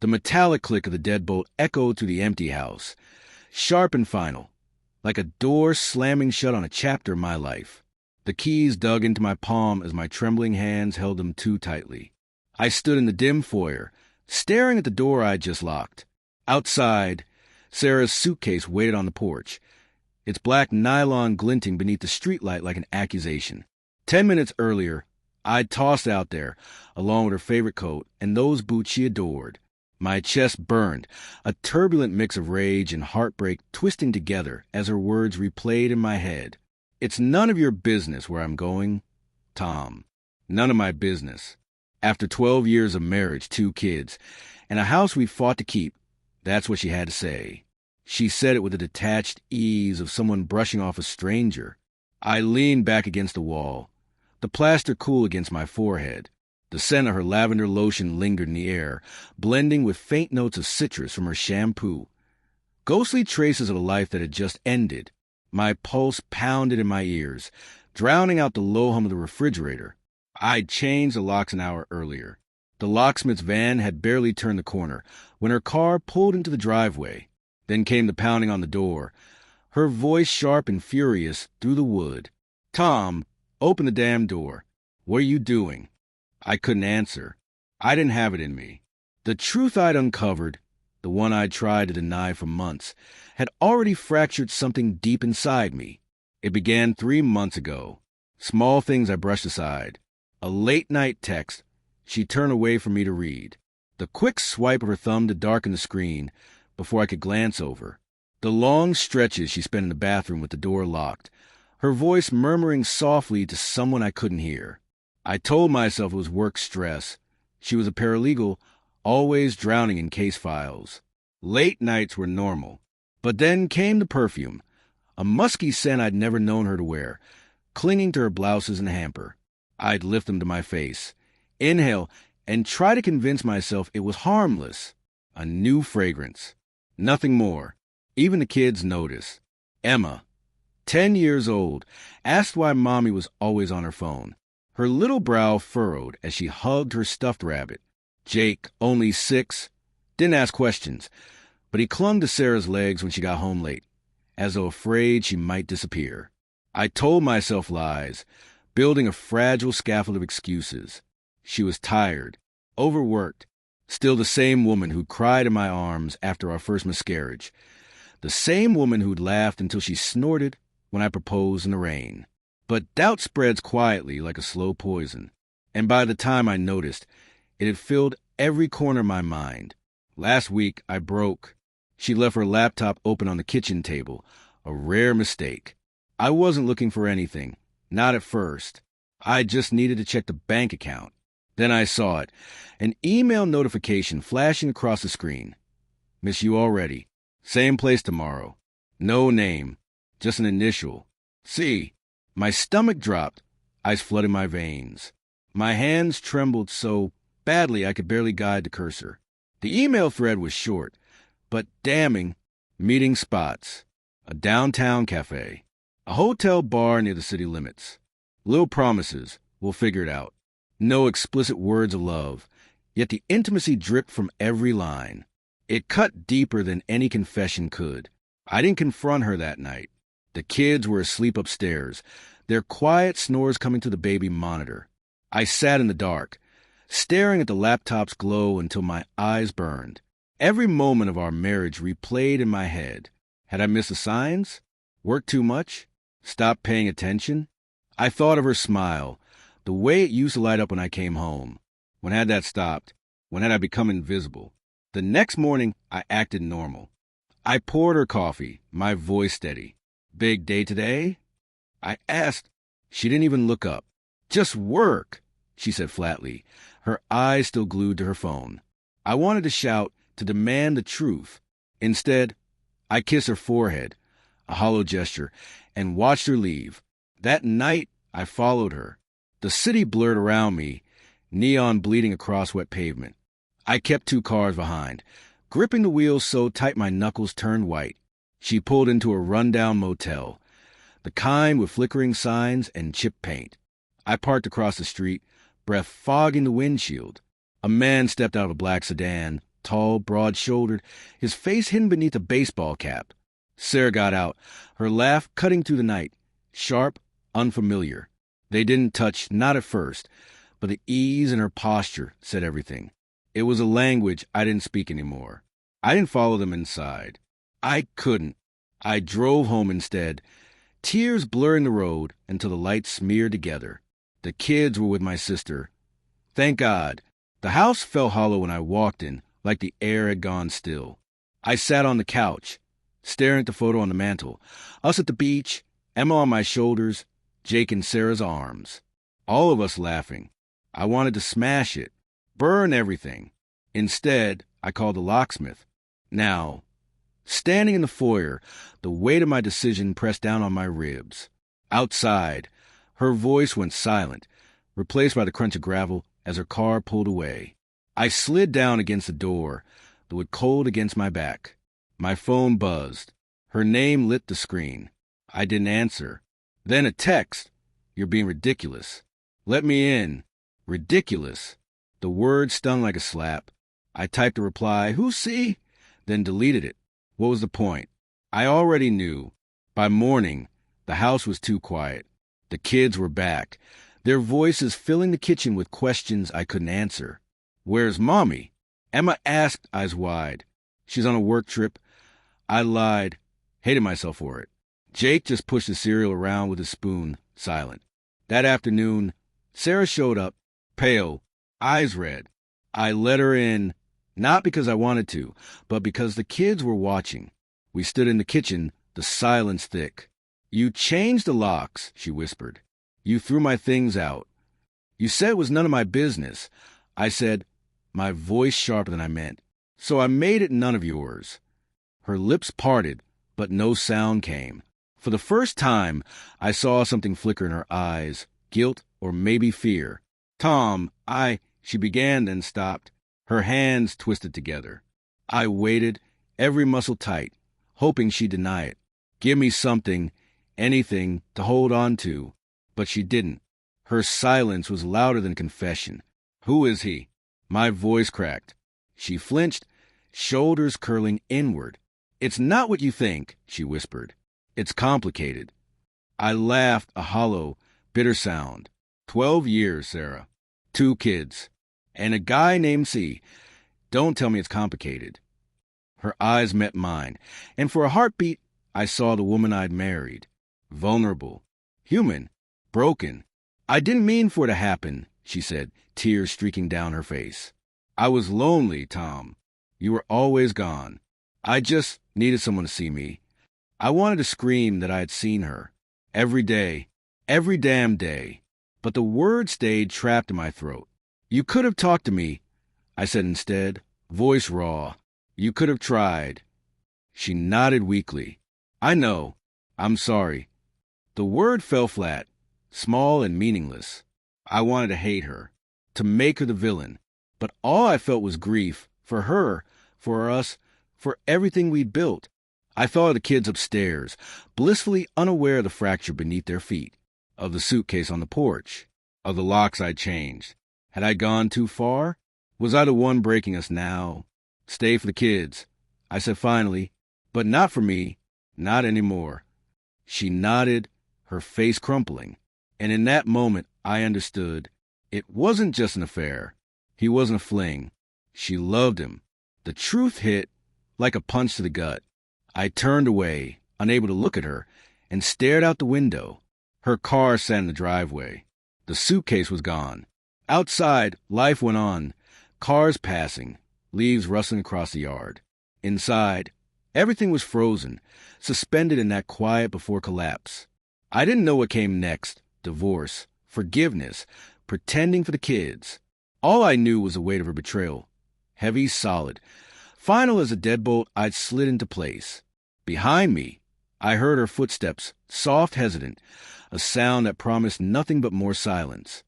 The metallic click of the deadbolt echoed through the empty house, sharp and final, like a door slamming shut on a chapter of my life. The keys dug into my palm as my trembling hands held them too tightly. I stood in the dim foyer, staring at the door I'd just locked. Outside, Sarah's suitcase waited on the porch, its black nylon glinting beneath the streetlight like an accusation. 10 minutes earlier, I'd tossed out there, along with her favorite coat and those boots she adored. My chest burned, a turbulent mix of rage and heartbreak twisting together as her words replayed in my head. It's none of your business where I'm going, Tom. None of my business. After 12 years of marriage, 2 kids, and a house we fought to keep, that's what she had to say. She said it with the detached ease of someone brushing off a stranger. I leaned back against the wall, the plaster cool against my forehead. The scent of her lavender lotion lingered in the air, blending with faint notes of citrus from her shampoo. Ghostly traces of a life that had just ended. My pulse pounded in my ears, drowning out the low hum of the refrigerator. I'd changed the locks an hour earlier. The locksmith's van had barely turned the corner when her car pulled into the driveway. Then came the pounding on the door, her voice sharp and furious through the wood. "Tom, open the damn door. What are you doing?" I couldn't answer. I didn't have it in me. The truth I'd uncovered, the one I'd tried to deny for months, had already fractured something deep inside me. It began 3 months ago. Small things I brushed aside. A late-night text she turned away from me to read. The quick swipe of her thumb to darken the screen before I could glance over. The long stretches she spent in the bathroom with the door locked, her voice murmuring softly to someone I couldn't hear. I told myself it was work stress. She was a paralegal, always drowning in case files. Late nights were normal. But then came the perfume, a musky scent I'd never known her to wear, clinging to her blouses and hamper. I'd lift them to my face, inhale, and try to convince myself it was harmless. A new fragrance. Nothing more. Even the kids noticed. Emma, 10 years old, asked why Mommy was always on her phone. Her little brow furrowed as she hugged her stuffed rabbit. Jake, only 6, didn't ask questions, but he clung to Sarah's legs when she got home late, as though afraid she might disappear. I told myself lies, building a fragile scaffold of excuses. She was tired, overworked, still the same woman who cried in my arms after our first miscarriage, the same woman who'd laughed until she snorted when I proposed in the rain. But doubt spreads quietly like a slow poison, and by the time I noticed, it had filled every corner of my mind. Last week, I broke. She left her laptop open on the kitchen table, a rare mistake. I wasn't looking for anything, not at first. I just needed to check the bank account. Then I saw it, an email notification flashing across the screen. "Miss you already. Same place tomorrow. No name, just an initial. C." My stomach dropped, ice flooding my veins. My hands trembled so badly I could barely guide the cursor. The email thread was short, but damning. Meeting spots. A downtown cafe. A hotel bar near the city limits. Little promises. We'll figure it out. No explicit words of love, yet the intimacy dripped from every line. It cut deeper than any confession could. I didn't confront her that night. The kids were asleep upstairs, their quiet snores coming to the baby monitor. I sat in the dark, staring at the laptop's glow until my eyes burned. Every moment of our marriage replayed in my head. Had I missed the signs? Worked too much? Stopped paying attention? I thought of her smile, the way it used to light up when I came home. When had that stopped? When had I become invisible? The next morning, I acted normal. I poured her coffee, my voice steady. "Big day today?" I asked. She didn't even look up. "Just work," she said flatly, her eyes still glued to her phone. I wanted to shout, to demand the truth. Instead, I kissed her forehead, a hollow gesture, and watched her leave. That night, I followed her. The city blurred around me, neon bleeding across wet pavement. I kept 2 cars behind, gripping the wheels so tight my knuckles turned white. She pulled into a rundown motel, the kind with flickering signs and chipped paint. I parked across the street, breath fogging the windshield. A man stepped out of a black sedan, tall, broad-shouldered, his face hidden beneath a baseball cap. Sarah got out, her laugh cutting through the night, sharp, unfamiliar. They didn't touch, not at first, but the ease in her posture said everything. It was a language I didn't speak anymore. I didn't follow them inside. I couldn't. I drove home instead, tears blurring the road until the lights smeared together. The kids were with my sister. Thank God. The house felt hollow when I walked in, like the air had gone still. I sat on the couch, staring at the photo on the mantel. Us at the beach, Emma on my shoulders, Jake in Sarah's arms. All of us laughing. I wanted to smash it, burn everything. Instead, I called the locksmith. Now, standing in the foyer, the weight of my decision pressed down on my ribs. Outside, her voice went silent, replaced by the crunch of gravel as her car pulled away. I slid down against the door, the wood cold against my back. My phone buzzed. Her name lit the screen. I didn't answer. Then a text. You're being ridiculous. Let me in. Ridiculous. The word stung like a slap. I typed a reply, "Who see?" then deleted it. What was the point? I already knew. By morning, the house was too quiet. The kids were back, their voices filling the kitchen with questions I couldn't answer. "Where's Mommy?" Emma asked, eyes wide. "She's on a work trip." I lied, hated myself for it. Jake just pushed the cereal around with a spoon, silent. That afternoon, Sarah showed up, pale, eyes red. I let her in, not because I wanted to, but because the kids were watching. We stood in the kitchen, the silence thick. "You changed the locks," she whispered. "You threw my things out. You said it was none of my business." I said, my voice sharper than I meant, "So I made it none of yours." Her lips parted, but no sound came. For the first time, I saw something flicker in her eyes, guilt or maybe fear. "Tom, she began, then stopped. Her hands twisted together. I waited, every muscle tight, hoping she'd deny it. Give me something, anything, to hold on to. But she didn't. Her silence was louder than confession. "Who is he?" My voice cracked. She flinched, shoulders curling inward. "It's not what you think," she whispered. "It's complicated." I laughed, a hollow, bitter sound. 12 years, Sarah. 2 kids. And a guy named C. Don't tell me it's complicated. Her eyes met mine, and for a heartbeat, I saw the woman I'd married. Vulnerable. Human. Broken. "I didn't mean for it to happen," she said, tears streaking down her face. "I was lonely, Tom. You were always gone. I just needed someone to see me. I wanted to scream that I had seen her. Every day. Every damn day. But the word stayed trapped in my throat. You could have talked to me," I said instead, voice raw. "You could have tried." She nodded weakly. "I know. I'm sorry." The word fell flat, small and meaningless. I wanted to hate her, to make her the villain. But all I felt was grief, for her, for us, for everything we'd built. I thought of the kids upstairs, blissfully unaware of the fracture beneath their feet, of the suitcase on the porch, of the locks I'd changed. Had I gone too far? Was I the one breaking us now? "Stay for the kids," I said finally, "but not for me, not anymore." She nodded, her face crumpling, and in that moment I understood. It wasn't just an affair. He wasn't a fling. She loved him. The truth hit like a punch to the gut. I turned away, unable to look at her, and stared out the window. Her car sat in the driveway. The suitcase was gone. Outside, life went on. Cars passing, leaves rustling across the yard. Inside, everything was frozen, suspended in that quiet before collapse. I didn't know what came next. Divorce, forgiveness, pretending for the kids. All I knew was the weight of her betrayal. Heavy, solid. Final as a deadbolt, I'd slid into place. Behind me, I heard her footsteps, soft, hesitant, a sound that promised nothing but more silence.